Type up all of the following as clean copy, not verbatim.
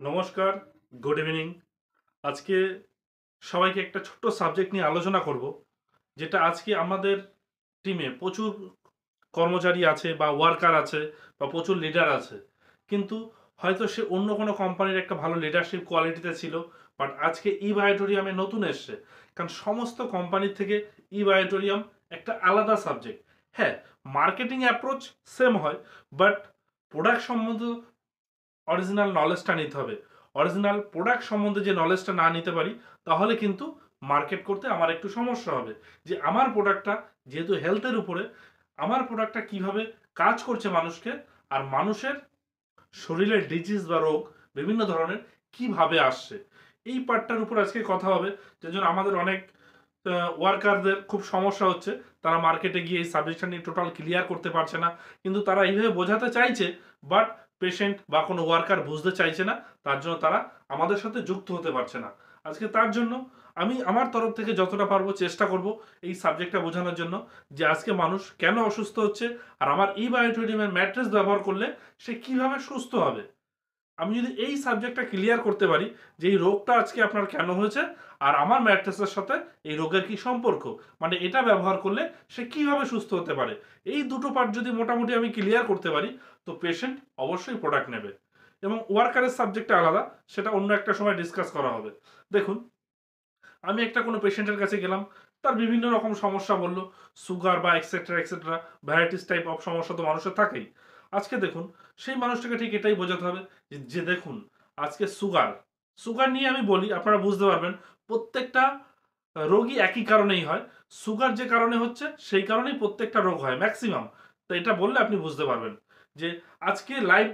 নমস্কার, good evening. আজকে সবাইকে একটা ছোট্ট সাবজেক্ট নিয়ে আলোচনা করব। যেটা আজকে আমাদের টিমে প্রচুর কর্মচারী আছে বা ওয়ার্কার আছে বা প্রচুর লিডার আছে। কিন্তু হয়তো সে অন্য কোনো কোম্পানির একটা ভালো লিডারশিপ কোয়ালিটিতে ছিল। বাট আজকে ই-বায়োটোরিয়ামে নতুন এসছে। কারণ সমস্ত কোম্পানির থেকে ই-বায়োটোরিয়াম একটা আলাদা সাবজেক্ট। হ্যাঁ, মার্কেটিং অ্যাপ্রোচ সেম হয়, বাট প্রোডাক্ট সম্বন্ধে অরিজিনাল নলেজটা নিতে হবে। অরিজিনাল প্রোডাক্ট সম্বন্ধে যে নলেজটা না নিতে পারি, তাহলে কিন্তু মার্কেট করতে আমার একটু সমস্যা হবে। যে আমার প্রোডাক্টটা যেহেতু হেলথের উপরে, আমার প্রোডাক্টটা কিভাবে কাজ করছে মানুষকে, আর মানুষের শরীরের ডিজিজ বা রোগ বিভিন্ন ধরনের কিভাবে আসছে, এই পার্টটার উপর আজকে কথা হবে। যে জন্য আমাদের অনেক ওয়ার্কারদের খুব সমস্যা হচ্ছে। তারা মার্কেটে গিয়ে এই সাবজেক্টটা নিয়ে টোটাল ক্লিয়ার করতে পারছে না। কিন্তু তারা এইভাবে বোঝাতে চাইছে, বাট পেশেন্ট বা কোনো ওয়ার্কার বুঝতে চাইছে না। তার জন্য তারা আমাদের সাথে যুক্ত হতে পারছে না। আজকে তার জন্য আমি আমার তরফ থেকে যতটা পারবো চেষ্টা করব এই সাবজেক্টটা বোঝানোর জন্য, যে আজকে মানুষ কেন অসুস্থ হচ্ছে, আর আমার ই বায়োটোরিয়ামের ম্যাট্রেস ব্যবহার করলে সে কিভাবে সুস্থ হবে। আমি যদি এই সাবজেক্টটা ক্লিয়ার করতে পারি যে এই রোগটা আজকে আপনার কেন হয়েছে, আর আমার ম্যাট্রেসের সাথে এই রোগের কি সম্পর্ক, মানে এটা ব্যবহার করলে সে কিভাবে সুস্থ হতে পারে, এই দুটো পার্ট যদি মোটামুটি আমি ক্লিয়ার করতে পারি, তো পেশেন্ট অবশ্যই প্রোডাক্ট নেবে। এবং ওয়ার্কারের সাবজেক্টটা আলাদা, সেটা অন্য একটা সময় ডিসকাস করা হবে। দেখুন, আমি একটা কোনো পেশেন্টের কাছে গেলাম, তার বিভিন্ন রকম সমস্যা বললো, সুগার বা etcetera etcetera, varieties type of সমস্যা তো মানুষের থাকেই। আজকে দেখুন, সেই মানুষটাকে ঠিক এটাই বোঝাতে হবে যে দেখুন, আজকে সুগার সুগার নিয়ে আমি বলি, আপনারা বুঝতে পারবেন। প্রত্যেকটা রোগই একই কারণেই হয়। সুগার যে কারণে হচ্ছে সেই কারণেই প্রত্যেকটা রোগ হয় ম্যাক্সিমাম। তো এটা বললে আপনি বুঝতে পারবেন যে আজকে লাইফ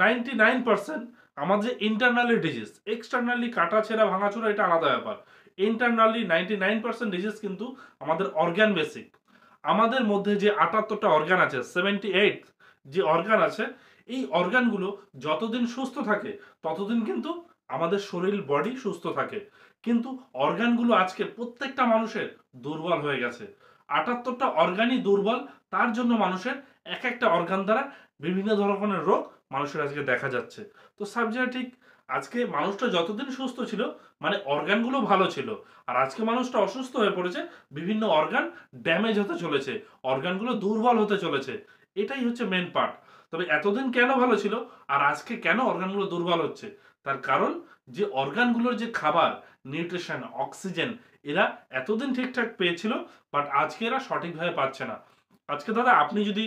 99% আমাদের ইন্টারনালি ডিজিজ, এক্সটার্নালি কাটা ছেঁড়া ভাঙাচোরা এটা আলাদা ব্যাপার। ইন্টারনালি 99% ডিজিজ কিন্তু আমাদের অর্গান বেসিক। আমাদের মধ্যে যে 78টা অর্গান আছে, 78 যে অর্গান আছে, এই অর্গানগুলো যতদিন সুস্থ থাকে ততদিন কিন্তু আমাদের শরীর বডি সুস্থ থাকে। কিন্তু অর্গানগুলো আজকে প্রত্যেকটা মানুষের দুর্বল হয়ে গেছে। 78টা অর্গানই দুর্বল। তার জন্য মানুষের এক একটা অর্গান দ্বারা বিভিন্ন ধরনের রোগ মানুষের আজকে দেখা যাচ্ছে। তো সাবজেক্ট ঠিক, আজকে মানুষটা যতদিন সুস্থ ছিল মানে অর্গানগুলো ভালো ছিল, আর আজকে মানুষটা অসুস্থ হয়ে পড়েছে, বিভিন্ন অর্গান ড্যামেজ হতে চলেছে, অর্গানগুলো দুর্বল হতে চলেছে। এটাই হচ্ছে মেন পার্ট। তবে এতদিন কেন ভালো ছিল আর আজকে কেন অর্গানগুলো দুর্বল হচ্ছে, তার কারণ যে অর্গানগুলোর যে খাবার, নিউট্রিশন, অক্সিজেন এরা এতদিন ঠিকঠাক পেয়েছিল, বাট আজকে এরা সঠিকভাবে পাচ্ছে না। আজকে দাদা আপনি যদি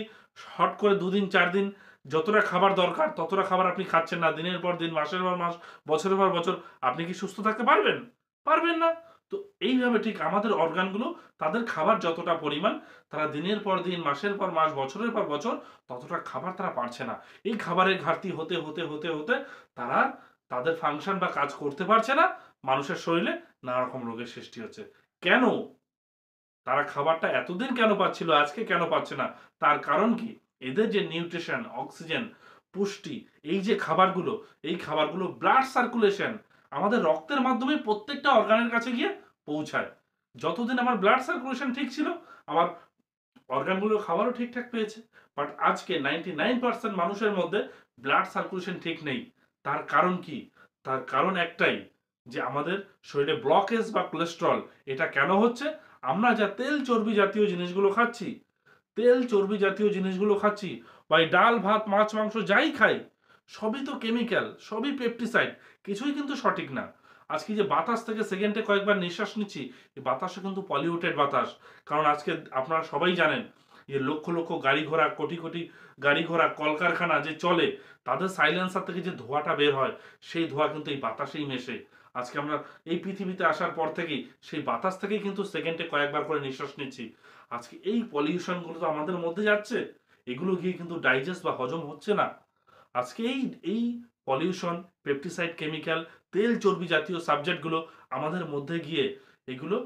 হট করে 2 দিন 4 দিন যতটা খাবার দরকার ততটা খাবার আপনি খাচ্ছেন না, দিনের পর দিন, মাসের পর মাস, বছরের পর বছর, আপনি কি সুস্থ থাকতে পারবেন? পারবেন না। তো এইভাবে ঠিক আমাদের অর্গানগুলো, তাদের খাবার যতটা পরিমাণ, তারা দিনের পর দিন, মাসের পর মাস, বছরের পর বছর ততটা খাবার তারা পারছে না। এই খাবারের ঘাটতি হতে হতে হতে হতে তারা তাদের ফাংশন বা কাজ করতে পারছে না। মানুষের শরীরে নানা রকম রোগের সৃষ্টি হচ্ছে। কেন? তারা খাবারটা এতদিন কেন পাচ্ছিল, আজকে কেন পাচ্ছে না? তার কারণ কি? এদের যে নিউট্রিশন, অক্সিজেন, পুষ্টি, এই যে খাবারগুলো, এই খাবারগুলো ব্লাড সার্কুলেশন, আমাদের রক্তের মাধ্যমে প্রত্যেকটা অর্গানের কাছে গিয়ে পৌঁছায়। যতদিন আমার ব্লাড সার্কুলেশন ঠিক ছিল, আমার অর্গানগুলো খাবারও ঠিকঠাক পেয়েছে। বাট আজকে 99% মানুষের মধ্যে ব্লাড সার্কুলেশন ঠিক নেই। তার কারণ কি? তার কারণ একটাই, যে আমাদের শরীরে ব্লকেজ বা কোলেস্টেরল এটা কেন হচ্ছে? আমরা যা তেল চর্বি জাতীয় জিনিসগুলো খাচ্ছি, তেল চর্বি জাতীয় জিনিসগুলো খাচ্ছি, বা এই ডাল ভাত মাছ মাংস যাই খাই, সবই তো কেমিক্যাল, সবই পেপটিসাইড, কিছুই কিন্তু সঠিক না। আজকে যে বাতাস থেকে সেকেন্ডে কয়েকবার নিঃশ্বাস নিচ্ছি, এই বাতাসও কিন্তু পলিউটেড বাতাস। কারণ আজকে আপনারা সবাই জানেন যে লক্ষ লক্ষ গাড়ি ঘোড়া, কোটি কোটি গাড়ি ঘোড়া, কলকারখানা যে চলে, তাদের সাইলেন্সার থেকে যে ধোঁয়াটা বের হয়, সেই ধোঁয়া কিন্তু এই বাতাসেই মেশে। আজকে আমরা এই পৃথিবীতে আসার পর থেকেই সেই বাতাস থেকেই কিন্তু সেকেন্ডে কয়েকবার করে নিঃশ্বাস নিচ্ছি। আজকে এই পলিউশন গুলো তো আমাদের মধ্যে যাচ্ছে, এগুলো গিয়ে কিন্তু ডাইজেস্ট বা হজম হচ্ছে না। আজকে এই এই পলিউশন, পেপটিসাইড, কেমিক্যাল, তেল চর্বি জাতীয় সাবজেক্টগুলো আমাদের মধ্যে গিয়ে এগুলো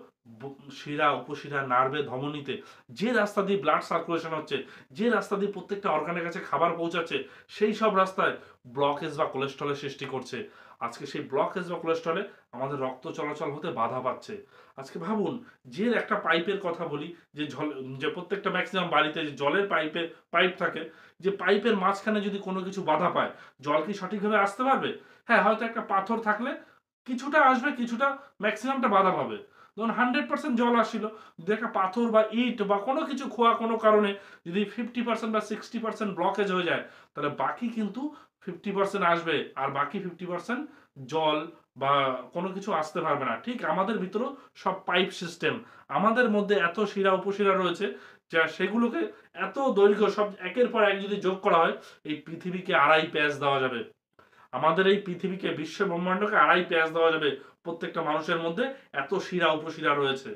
শিরা উপশিরা নার্ভে ধমনীতে যে রাস্তা দিয়ে ব্লাড সার্কুলেশন হচ্ছে, যে রাস্তা দিয়ে প্রত্যেকটা অর্গানের কাছে খাবার পৌঁছাচ্ছে, সেই সব রাস্তায় ব্লকেজ বা কোলেস্ট্রলের সৃষ্টি করছে। আজকে সেই ব্লকেজ বা কোলেস্ট্রলে আমাদের রক্ত চলাচল হতে বাধা পাচ্ছে। আজকে ভাবুন, যে একটা পাইপের কথা বলি, যে প্রত্যেকটা ম্যাক্সিমাম বাড়িতে যে জলের পাইপ থাকে, যে পাইপের মাঝখানে যদি কোনো কিছু বাধা পায়, জল কি সঠিকভাবে আসতে পারবে? হ্যাঁ, হয়তো একটা পাথর থাকলে কিছুটা আসবে, কিছুটা ম্যাক্সিমামটা বাধা পাবে। ধরুন 100% জল আসছিল, যদি একটা পাথর বা ইট বা কোনো কিছু খোয়া কোনো কারণে যদি 50% বা 60% ব্লকেজ হয়ে যায়, তাহলে বাকি কিন্তু 50% আসবে, আর বাকি 50% জল বা কোনো কিছু আসতে পারবে না। ঠিক আমাদের ভিতরেও সব পাইপ সিস্টেম, আমাদের মধ্যে এত শিরা উপশিরা রয়েছে যা সেগুলোকে এত দৈর্ঘ্য সব একের পর এক যদি যোগ করা হয়, এই পৃথিবীকে 2.5 প্যাঁচ দেওয়া যাবে। আমাদের এই পৃথিবীকে, বিশ্ব ব্রহ্মাণ্ডকে 2.5 প্যাঁচ দেওয়া যাবে। প্রত্যেকটা মানুষের মধ্যে এত শিরা উপশিরা রয়েছে।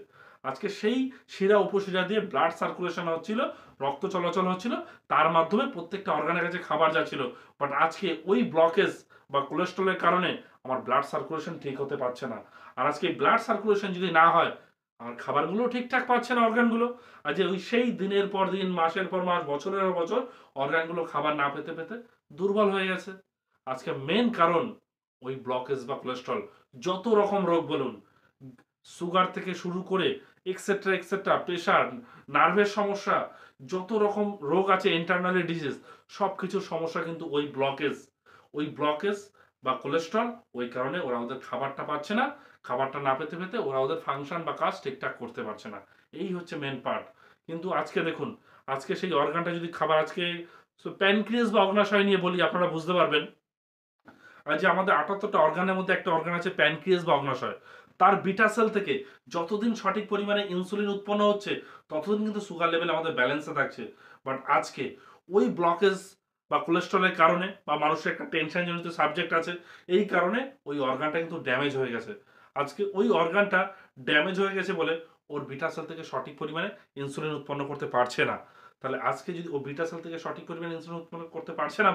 আজকে সেই শিরা উপশিরা দিয়ে ব্লাড সার্কুলেশন হচ্ছিল, রক্ত চলাচল হচ্ছিল, তার মাধ্যমে প্রত্যেকটা অর্গানের কাছে খাবার যাচ্ছিল। বাট আজকে ওই ব্লকেজ বা কোলেস্ট্রলের কারণে আমার ব্লাড সার্কুলেশন ঠিক হতে পারছে না। আর আজকে ব্লাড সার্কুলেশন যদি না হয়, আমার খাবারগুলো ঠিকঠাক পাচ্ছে না অর্গানগুলো। আর যে ওই সেই দিনের পর দিন, মাসের পর মাস, বছরের পর বছর অর্গানগুলো খাবার না পেতে পেতে দুর্বল হয়ে গেছে। আজকে মেন কারণ ওই ব্লকেজ বা কোলেস্ট্রল। যত রকম রোগ বলুন, সুগার থেকে শুরু করে এক্সেট্রা এক্সেট্রা, প্রেশার, নার্ভের সমস্যা, যত রকম রোগ আছে, ইন্টারনালি ডিজিজ, সব কিছুর সমস্যা কিন্তু ওই ব্লকেজ বা কোলেস্ট্রল। ওই কারণে ওরা ওদের খাবারটা পাচ্ছে না, খাবারটা না পেতে পেতে ওরা ওদের ফাংশন বা কাজ ঠিকঠাক করতে পারছে না। এই হচ্ছে মেন পার্ট। কিন্তু আজকে দেখুন, আজকে সেই অর্গানটা যদি খাবার, আজকে প্যানক্রিয়াস বা অগ্নাশয় নিয়ে বলি, আপনারা বুঝতে পারবেন। আর যে আমাদের 78টা অর্গানের মধ্যে একটা অর্গান আছে প্যানক্রিয়াস বা অগ্নাশয়, তার বিটা সেল থেকে যতদিন সঠিক পরিমাণে ইনসুলিন উৎপন্ন হচ্ছে, ততদিন কিন্তু সুগার লেভেল আমাদের ব্যালেন্সে থাকছে। বাট আজকে ওই ব্লকেজ বা কোলেস্ট্রলের কারণে, বা মানুষের একটা টেনশন জনিত সাবজেক্ট আছে, এই কারণে ওই অর্গানটা কিন্তু ড্যামেজ হয়ে গেছে। আজকে ওই অর্গানটা ড্যামেজ হয়ে গেছে বলে ওর বিটা সেল থেকে সঠিক পরিমাণে ইনসুলিন উৎপন্ন করতে পারছে না। তাহলে আজকে যদি ও বিটা সেল থেকে সঠিক পরিমাণে ইনসুলিন উৎপন্ন করতে পারছে না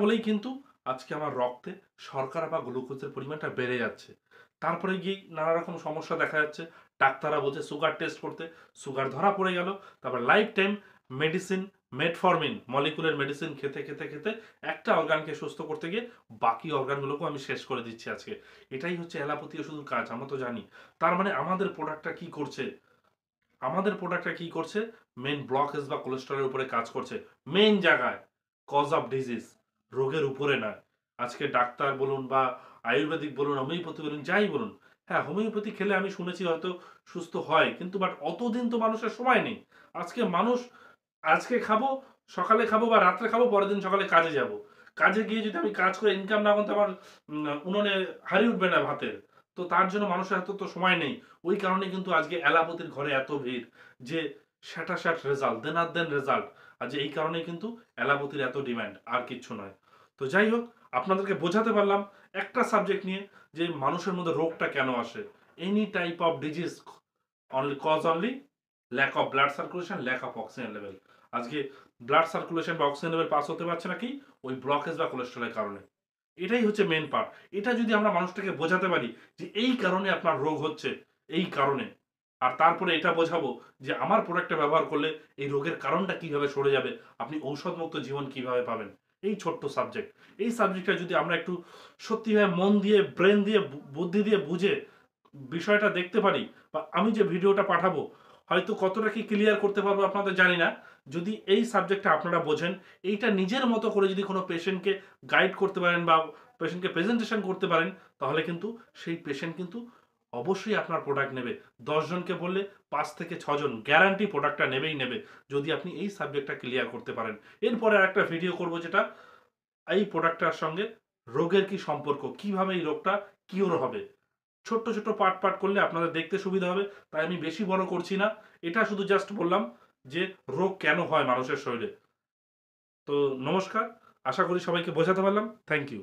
বলেই কিন্তু আজকে আমার রক্তে শর্করা বা গ্লুকোজের পরিমাণটা বেড়ে যাচ্ছে। তারপরে গিয়ে নানা রকম সমস্যা দেখা যাচ্ছে। ডাক্তাররা বলছে সুগার টেস্ট করতে, সুগার ধরা পড়ে গেল। তারপর life time medicine, metformin molecular medicine খেতে খেতে খেতে একটা অর্গানকে সুস্থ করতে গিয়ে বাকি অর্গানগুলোকেও আমি শেষ করে দিচ্ছি আজকে। এটাই হচ্ছে অ্যালোপ্যাথি ওষুধের কাজ, আমরা তো জানি। তার মানে আমাদের প্রোডাক্টটা কি করছে? মেন ব্লকেজ বা কোলেস্ট্রলের উপরে কাজ করছে, মেন জায়গায়, কজ অফ ডিজিজ, রোগের উপরে নয়। আজকে ডাক্তার বলুন বা আয়ুর্বেদিক বলুন, হোমিওপ্যাথি বলুন, যাই বলুন, হ্যাঁ হোমিওপ্যাথি খেলে আমি শুনেছি হয়তো সুস্থ হয়, কিন্তু বাট অতদিন তো মানুষের সময় নেই। আজকে মানুষ, আজকে খাবো, সকালে খাবো বা রাত্রে খাবো, পরের দিন সকালে কাজে যাব। কাজে গিয়ে যদি আমি কাজ করে ইনকাম না করতে, আমার উনুনে হাঁড়ি উঠবে না ভাতের। তো তার জন্য মানুষের হাতে তো সময় নেই। ওই কারণে কিন্তু আজকে অ্যালোপ্যাথির ঘরে এত ভিড়, যে স্যাটাস্যাট রেজাল্ট, দেন আর দেন রেজাল্ট। আর যে এই কারণেই কিন্তু অ্যালোপ্যাথির এত ডিমান্ড, আর কিচ্ছু নয়। তো যাই হোক, আপনাদেরকে বোঝাতে পারলাম একটা সাবজেক্ট নিয়ে, যে মানুষের মধ্যে রোগটা কেন আসে। Any type of disease only lack of blood circulation, lack of oxygen level. আজকে ব্লাড সার্কুলেশন বা অক্সিজেন লেভেল পাস হতে পারছে না কি? ওই ব্লকেজ বা কোলেস্ট্রলের কারণে। এটাই হচ্ছে মেন পার্ট। এটা যদি আমরা মানুষটাকে বোঝাতে পারি যে এই কারণে আপনার রোগ হচ্ছে, এই কারণে, আর তারপরে এটা বোঝাবো যে আমার প্রোডাক্টটা ব্যবহার করলে এই রোগের কারণটা কিভাবে সরে যাবে, আপনি ঔষধমুক্ত জীবন কিভাবে পাবেন। এই ছোট্ট সাবজেক্ট, এই সাবজেক্টটা যদি আমরা একটু সত্যিভাবে মন দিয়ে, ব্রেন দিয়ে, বুদ্ধি দিয়ে বুঝে বিষয়টা দেখতে পারি, বা আমি যে ভিডিওটা পাঠাবো হয়তো কতটা কি ক্লিয়ার করতে পারবো আপনাদের জানি না। যদি এই সাবজেক্টটা আপনারা বোঝেন, এইটা নিজের মতো করে যদি কোনো পেশেন্টকে গাইড করতে পারেন বা পেশেন্টকে প্রেজেন্টেশন করতে পারেন, তাহলে কিন্তু সেই পেশেন্ট কিন্তু অবশ্যই আপনার প্রোডাক্ট নেবে। 10 জনকে বললে 5 থেকে 6 জন গ্যারান্টি প্রোডাক্টটা নেবেই নেবে, যদি আপনি এই সাবজেক্টটা ক্লিয়ার করতে পারেন। এরপরে আরেকটা ভিডিও করব, যেটা এই প্রোডাক্টটার সঙ্গে রোগের কি সম্পর্ক, কিভাবে এই রোগটা কিওর হবে। ছোট্ট ছোট্ট পার্ট পার্ট করলে আপনাদের দেখতে সুবিধা হবে, তাই আমি বেশি বড় করছি না। এটা শুধু জাস্ট বললাম যে রোগ কেন হয় মানুষের শরীরে। তো নমস্কার, আশা করি সবাইকে বোঝাতে পারলাম। Thank you.